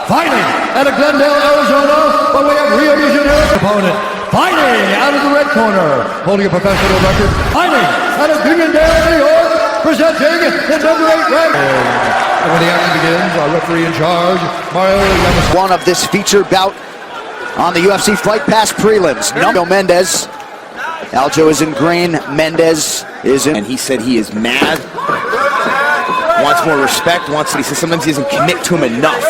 fighting out of Glendale, Arizona, by way of Rio de Janeiro. Opponent, fighting out of the red corner, holding a professional record, fighting out of Uniondale, New York, presenting the number 8 rank. And when the action begins, our referee in charge, Mario Yamasaki. One of this featured bout on the UFC Fight Pass prelims. Augusto Mendes. Aljo is in green, Mendes is in. And he said he is mad, wants more respect, he says sometimes he doesn't commit to him enough.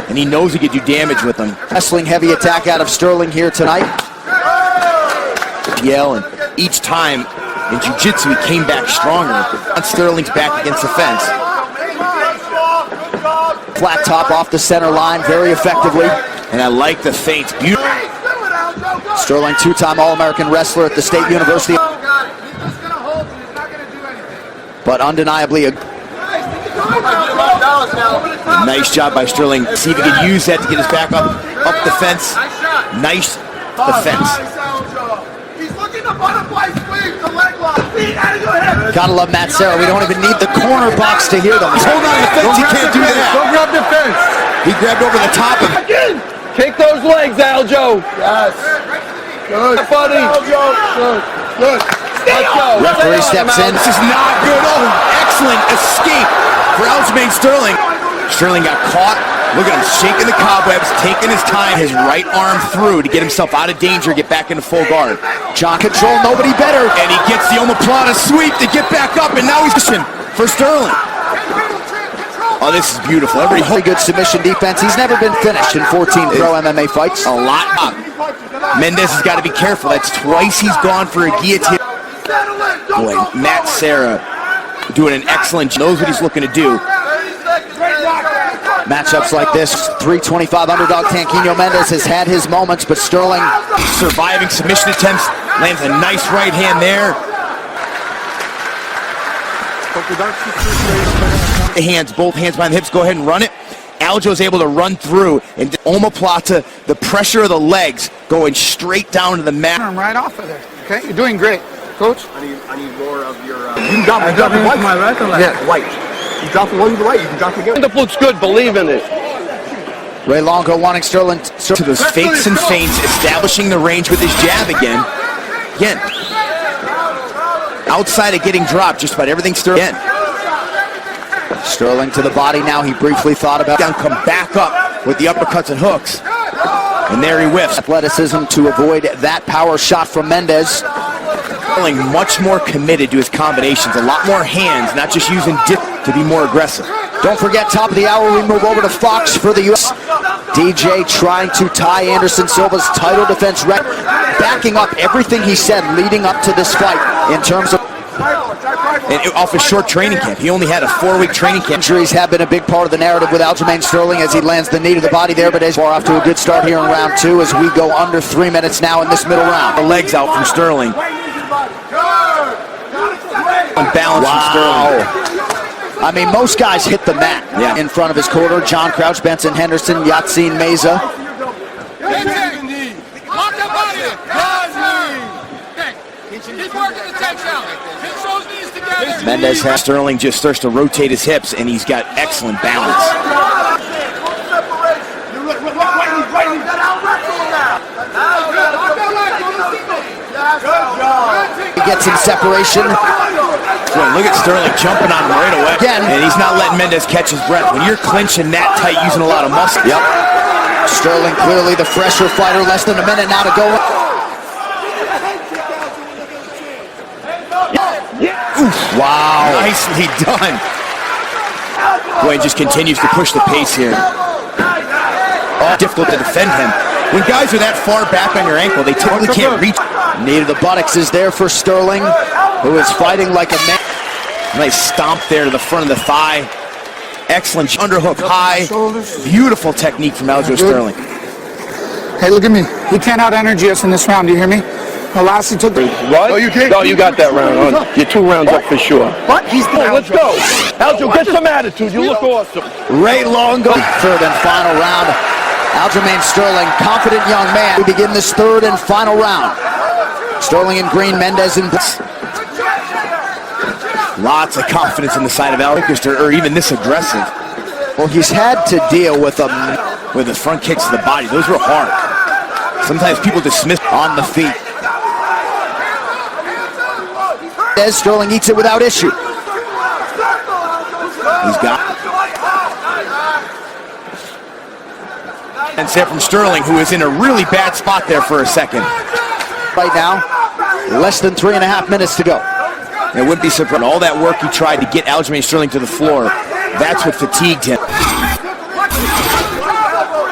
And he knows he could do damage with him. Wrestling heavy attack out of Sterling here tonight. Yell, and each time in jiu-jitsu he came back stronger. Sterling's back against the fence. Flat top off the center line very effectively. And I like the feints. Beautiful. Sterling, two-time All-American wrestler at the State University. But undeniably a nice job by Sterling. See if he can use that to get his back up the fence. Nice defense. Gotta love Matt Serra. We don't even need the corner box to hear them. He's holding on to the fence. He can't do that. Don't grab the fence. He grabbed over the top of it. Kick those legs, Aljo. Yes. Good. Buddy. Good. Good. Let's go. Referee steps in. This is not good. Oh, excellent escape for Aljamain Sterling. Sterling got caught. Look at him shaking the cobwebs, taking his time, his right arm through to get himself out of danger, get back into full guard. John control, nobody better. And he gets the omoplata sweep to get back up, and now he's pushing for Sterling. Oh, this is beautiful. Very good submission defense. He's never been finished in 14 pro MMA fights. A lot up. Mendes has got to be careful. That's twice he's gone for a guillotine. Boy, Matt Serra doing an excellent job. Knows what he's looking to do. Matchups like this, 325 underdog Tanquinho Mendes has had his moments, but Sterling surviving submission attempts, lands a nice right hand there. The hands, both hands behind the hips, go ahead and run it. Aljo's able to run through, and omoplata, the pressure of the legs going straight down to the mat. Right off of there. Okay, you're doing great, Coach. I need more of your. You can drop it right. My right or left? Yeah, right. You drop it one to the right, you can drop it again. The looks good, believe in it. Ray Longo wanting Sterling to those fakes and feints, establishing the range with his jab again. Again, outside of getting dropped, just about everything Sterling. Sterling to the body now. He briefly thought about come back up with the uppercuts and hooks. And there he whiffs. Athleticism to avoid that power shot from Mendes. Sterling much more committed to his combinations, a lot more hands, not just using dip to be more aggressive. Don't forget, top of the hour, we move over to Fox for the U.S. DJ trying to tie Anderson Silva's title defense record, backing up everything he said leading up to this fight in terms of and off his short training camp. He only had a 4-week training camp. Injuries have been a big part of the narrative with Aljamain Sterling as he lands the knee to the body there, but is far off to a good start here in round 2 as we go under 3 minutes now in this middle round. The legs out from Sterling. Unbalanced from Sterling. I mean, most guys hit the mat in front of his quarter. John Crouch, Benson Henderson, Yatsin Meza. Mendes has Sterling just starts to rotate his hips, and he's got excellent balance. He gets in separation. Boy, look at Sterling jumping on him right away. Again. And he's not letting Mendes catch his breath. When you're clinching that tight, using a lot of muscle. Yep. Sterling clearly the fresher fighter. Less than a minute now to go. Oof, wow. Nicely done. Boy, just continues to push the pace here. Oh, difficult to defend him. When guys are that far back on your ankle, they typically can't reach. Knee to the buttocks is there for Sterling, who is fighting like a man. Nice stomp there to the front of the thigh. Excellent underhook high. Beautiful technique from Aljo Sterling. Hey, look at me. He can't out-energy us in this round. Do you hear me? The last he took. What? Oh, you can't. No, you got that round on. You're 2 rounds up for sure. What? He's the. Let's go. Aljo, get some attitude. You look awesome. Ray Longo. Third and final round. Aljamain Sterling, confident young man. We begin this third and final round. Sterling in green, Mendes in blue. Lots of confidence in the side of Aljo, or even this aggressive. Well, he's had to deal with a with the front kicks to the body. Those were hard. Sometimes people dismiss on the feet. As Sterling eats it without issue. He's got and set from Sterling, who is in a really bad spot there for a second. Right now, less than 3.5 minutes to go. It wouldn't be surprising. All that work he tried to get Aljamain Sterling to the floor, that's what fatigued him.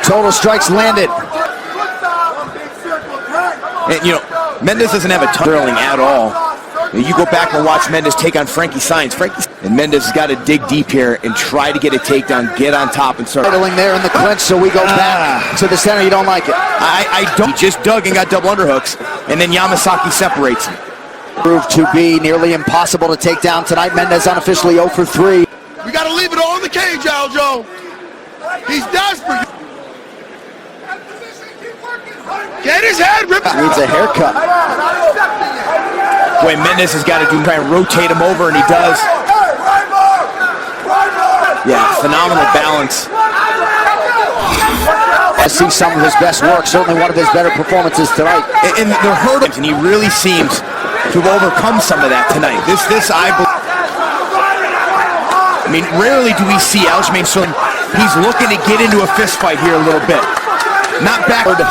Total strikes landed. And you know, Mendes doesn't have a ton of Sterling at all. You go back and watch Mendes take on Frankie Saenz. And Mendes has got to dig deep here and try to get a takedown, get on top and start. Settling there in the clinch, so we go back to the center. You don't like it. I don't. He just dug and got double underhooks, and then Yamasaki separates him. Proved to be nearly impossible to take down tonight. Mendes unofficially 0 for 3. We got to leave it all in the cage, Aljo. He's desperate. Get his head ripped. Needs a haircut. Boy, Mendes has got to try and rotate him over, and he does. Yeah, phenomenal balance. I see some of his best work, certainly one of his better performances tonight. And the hurdles, and he really seems to have overcome some of that tonight. This I mean, rarely do we see Aljamain Sterling. He's looking to get into a fist fight here a little bit. Not backward.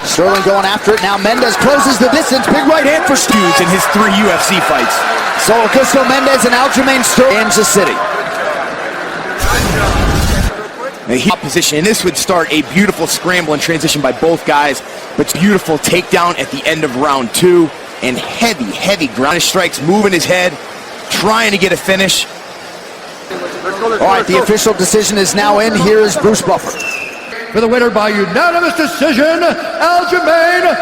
Sterling going after it. Now Mendes closes the distance. Big right hand for Dudes in his 3 UFC fights. So Augusto Mendes and Aljamain Sterling. Kansas City. Position, and this would start a beautiful scramble and transition by both guys, but beautiful takedown at the end of round 2, and heavy ground strikes, moving his head, trying to get a finish. All right, the official decision is now in. Here is Bruce Buffer. For the winner by unanimous decision, Aljamain.